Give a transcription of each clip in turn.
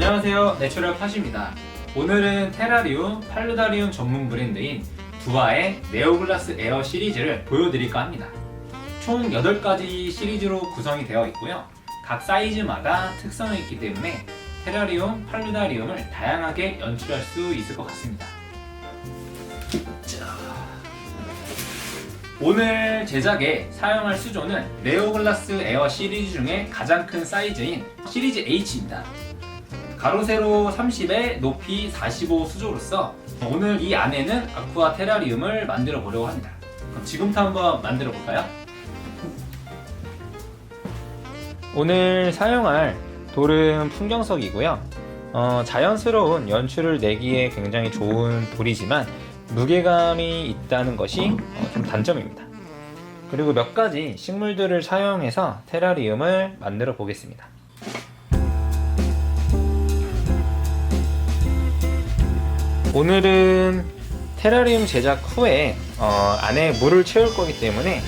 안녕하세요, 내추럴 팟입니다. 오늘은 테라리움, 팔루다리움 전문 브랜드인 두아의 네오글라스 에어 시리즈를 보여드릴까 합니다. 총 8가지 시리즈로 구성이 되어 있고요. 각 사이즈마다 특성이 있기 때문에 테라리움, 팔루다리움을 다양하게 연출할 수 있을 것 같습니다. 오늘 제작에 사용할 수조는 네오글라스 에어 시리즈 중에 가장 큰 사이즈인 시리즈 H입니다. 가로 세로 30에 높이 45 수조로서 오늘 이 안에는 아쿠아 테라리움을 만들어 보려고 합니다. 그럼 지금부터 한번 만들어 볼까요? 오늘 사용할 돌은 풍경석이고요. 자연스러운 연출을 내기에 굉장히 좋은 돌이지만 무게감이 있다는 것이 좀 단점입니다. 그리고 몇 가지 식물들을 사용해서 테라리움을 만들어 보겠습니다. 오늘은 테라리움 제작 후에 안에 물을 채울 거기 때문에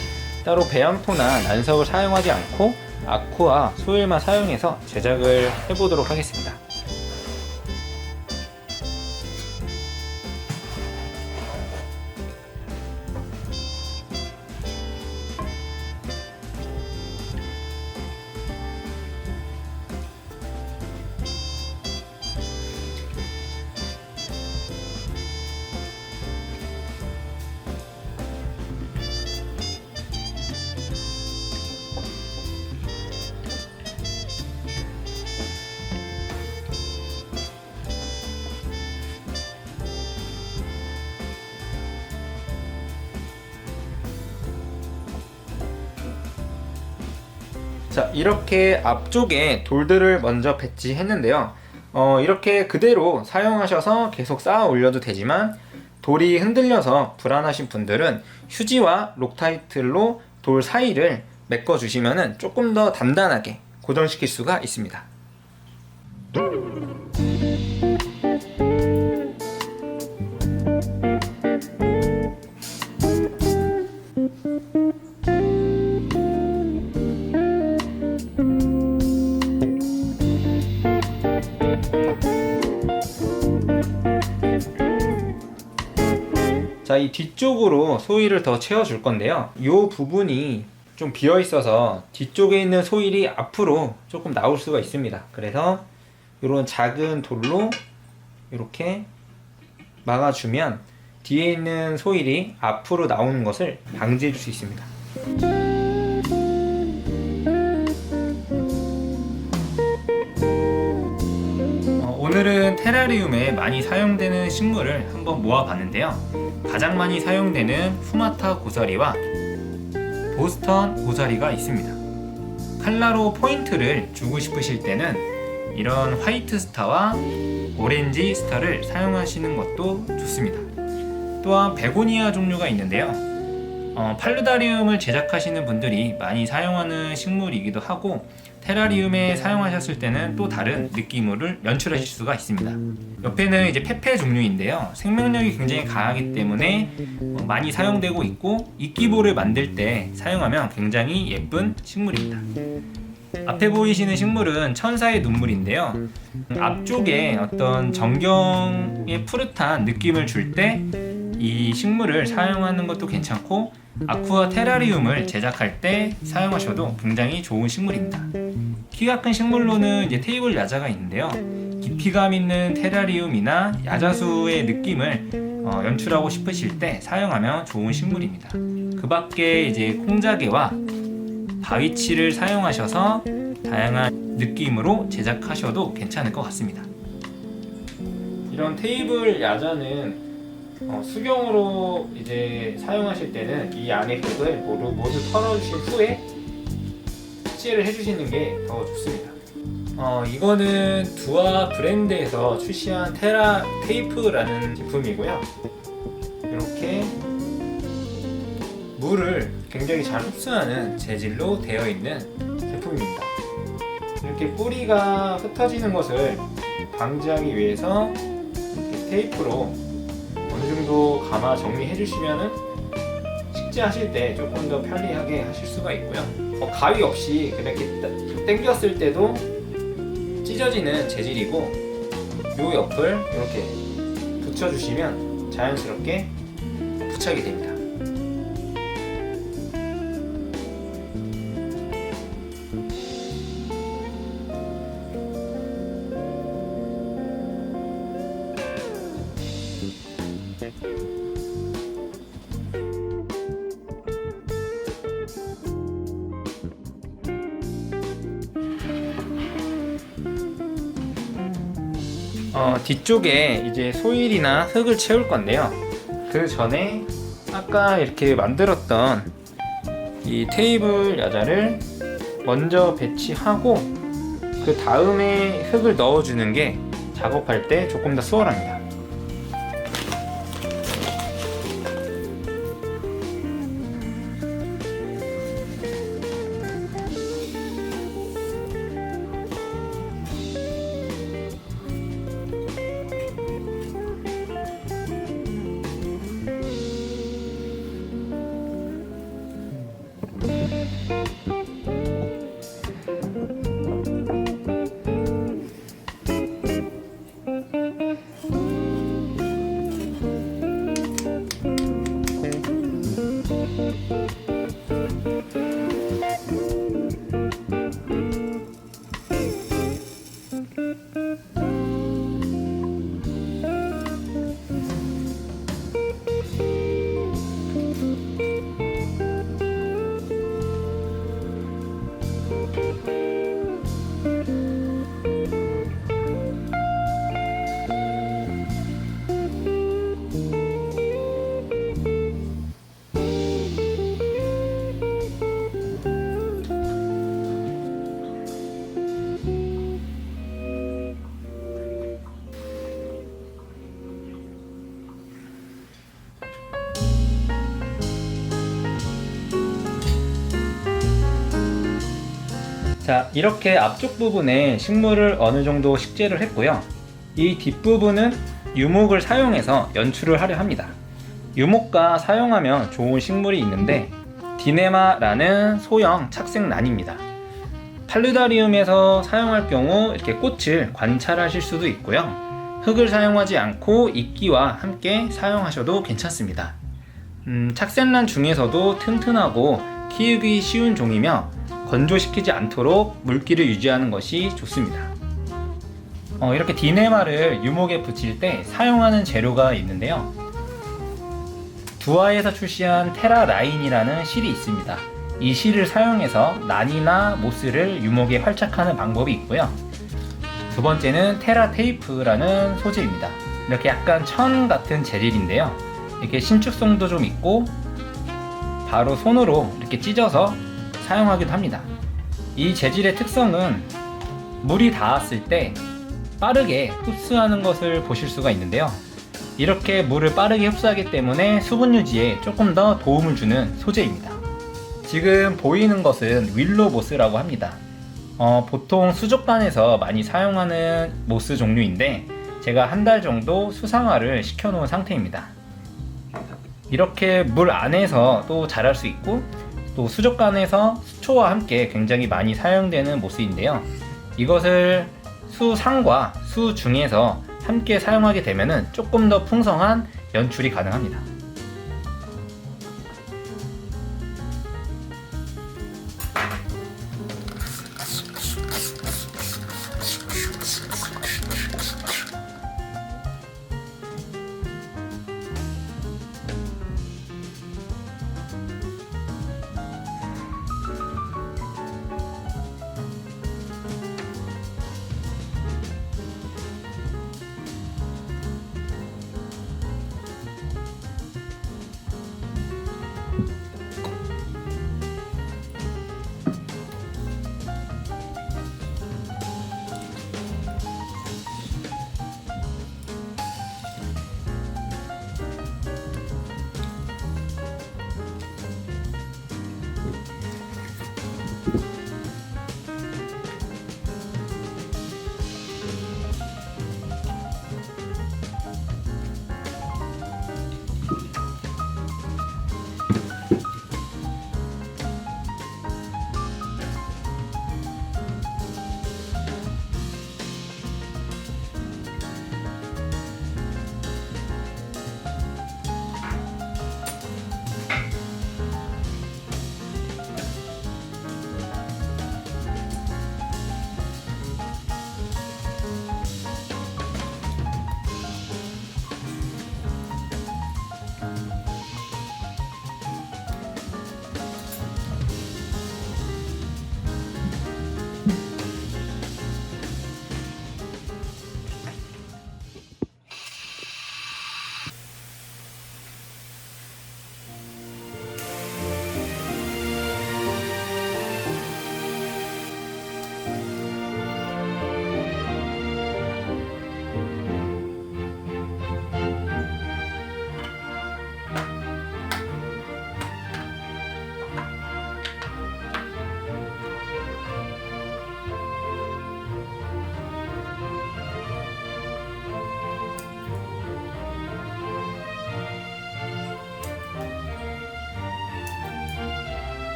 따로 배양토나 난석을 사용하지 않고 아쿠아 소일만 사용해서 제작을 해보도록 하겠습니다. 자, 이렇게 앞쪽에 돌들을 먼저 배치했는데요. 이렇게 그대로 사용하셔서 계속 쌓아 올려도 되지만 돌이 흔들려서 불안하신 분들은 휴지와 록타이틀로 돌 사이를 메꿔 주시면 조금 더 단단하게 고정시킬 수가 있습니다. 자, 이 뒤쪽으로 소일을 더 채워줄 건데요. 이 부분이 좀 비어 있어서 뒤쪽에 있는 소일이 앞으로 조금 나올 수가 있습니다. 그래서 이런 작은 돌로 이렇게 막아주면 뒤에 있는 소일이 앞으로 나오는 것을 방지해 줄 수 있습니다. 오늘은 테라리움에 많이 사용되는 식물을 한번 모아봤는데요. 가장 많이 사용되는 후마타 고사리와 보스턴 고사리가 있습니다. 컬러로 포인트를 주고 싶으실 때는 이런 화이트 스타와 오렌지 스타를 사용하시는 것도 좋습니다. 또한 베고니아 종류가 있는데요. 팔루다리움을 제작하시는 분들이 많이 사용하는 식물이기도 하고 테라리움에 사용하셨을 때는 또 다른 느낌을 연출하실 수가 있습니다. 옆에는 이제 페페 종류인데요. 생명력이 굉장히 강하기 때문에 많이 사용되고 있고 이끼볼을 만들 때 사용하면 굉장히 예쁜 식물입니다. 앞에 보이시는 식물은 천사의 눈물인데요. 앞쪽에 어떤 정경의 푸릇한 느낌을 줄 때 이 식물을 사용하는 것도 괜찮고 아쿠아 테라리움을 제작할 때 사용하셔도 굉장히 좋은 식물입니다. 키가 큰 식물로는 이제 테이블 야자가 있는데요. 깊이감 있는 테라리움이나 야자수의 느낌을 연출하고 싶으실 때 사용하면 좋은 식물입니다. 그 밖에 이제 콩자개와 바위치를 사용하셔서 다양한 느낌으로 제작하셔도 괜찮을 것 같습니다. 이런 테이블 야자는 수경으로 이제 사용하실 때는 이 안에 흙을 모두 털어주신 후에 칠을 해주시는 게 더 좋습니다. 이거는 두아 브랜드에서 출시한 테라 테이프라는 제품이고요. 이렇게 물을 굉장히 잘 흡수하는 재질로 되어 있는 제품입니다. 이렇게 뿌리가 흩어지는 것을 방지하기 위해서 이렇게 테이프로 어느 정도 감아 정리해 주시면은 식재하실 때 조금 더 편리하게 하실 수가 있고요. 가위 없이 이렇게 당겼을 때도 찢어지는 재질이고 요 옆을 이렇게 붙여주시면 자연스럽게 부착이 됩니다. 뒤쪽에 이제 소일이나 흙을 채울 건데요. 그 전에 아까 이렇게 만들었던 이 테이블 야자를 먼저 배치하고 그 다음에 흙을 넣어주는 게 작업할 때 조금 더 수월합니다. 자, 이렇게 앞쪽 부분에 식물을 어느 정도 식재를 했고요. 이 뒷부분은 유목을 사용해서 연출을 하려 합니다. 유목과 사용하면 좋은 식물이 있는데 디네마라는 소형 착색란입니다. 팔루다리움에서 사용할 경우 이렇게 꽃을 관찰하실 수도 있고요. 흙을 사용하지 않고 이끼와 함께 사용하셔도 괜찮습니다. 착색란 중에서도 튼튼하고 키우기 쉬운 종이며 건조시키지 않도록 물기를 유지하는 것이 좋습니다. 이렇게 디네마를 유목에 붙일 때 사용하는 재료가 있는데요. 두아에서 출시한 테라라인이라는 실이 있습니다. 이 실을 사용해서 난이나 모스를 유목에 활착하는 방법이 있고요. 두 번째는 테라 테이프라는 소재입니다. 이렇게 약간 천 같은 재질인데요. 이렇게 신축성도 좀 있고 바로 손으로 이렇게 찢어서 사용하기도 합니다. 이 재질의 특성은 물이 닿았을 때 빠르게 흡수하는 것을 보실 수가 있는데요. 이렇게 물을 빠르게 흡수하기 때문에 수분 유지에 조금 더 도움을 주는 소재입니다. 지금 보이는 것은 윌로우 모스라고 합니다. 보통 수족관에서 많이 사용하는 모스 종류인데 제가 한 달 정도 수상화를 시켜놓은 상태입니다. 이렇게 물 안에서 또 자랄 수 있고 또 수족관에서 수초와 함께 굉장히 많이 사용되는 모스인데요. 이것을 수상과 수중에서 함께 사용하게 되면 조금 더 풍성한 연출이 가능합니다.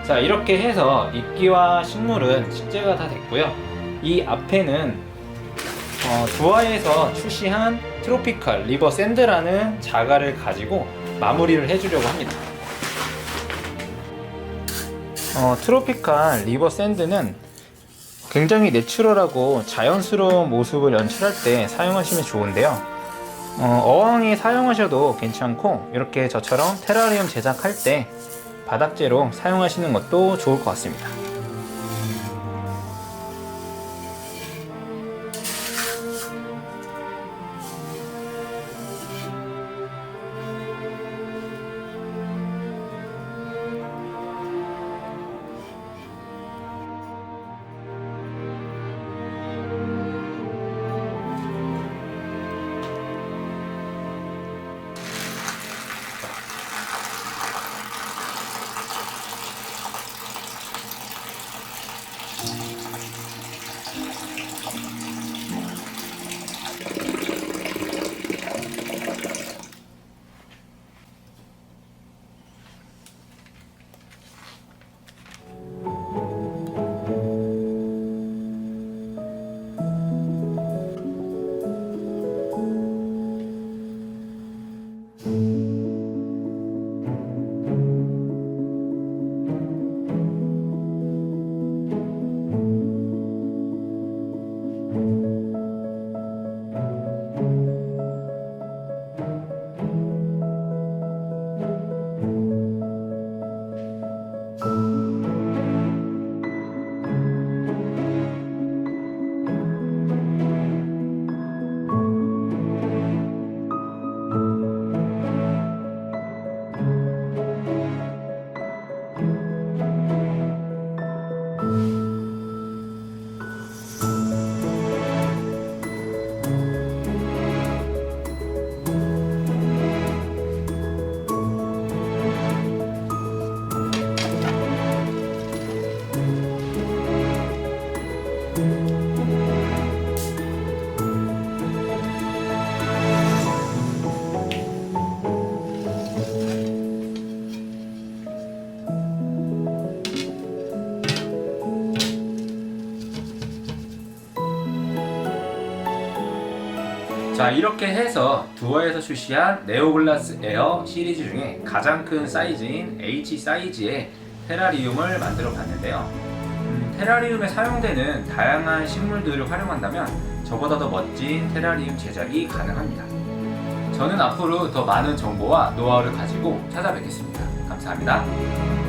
자, 이렇게 해서 이끼와 식물은 식재가 다 됐고요. 이 앞에는 두아에서 출시한 트로피칼 리버 샌드라는 자갈을 가지고 마무리를 해주려고 합니다. 트로피칼 리버 샌드는 굉장히 내추럴하고 자연스러운 모습을 연출할 때 사용하시면 좋은데요. 어항에 사용하셔도 괜찮고, 이렇게 저처럼 테라리움 제작할 때 바닥재로 사용하시는 것도 좋을 것 같습니다. 자, 이렇게 해서 두어에서 출시한 네오글라스 에어 시리즈 중에 가장 큰 사이즈인 H 사이즈의 테라리움을 만들어 봤는데요. 테라리움에 사용되는 다양한 식물들을 활용한다면 저보다 더 멋진 테라리움 제작이 가능합니다. 저는 앞으로 더 많은 정보와 노하우를 가지고 찾아뵙겠습니다. 감사합니다.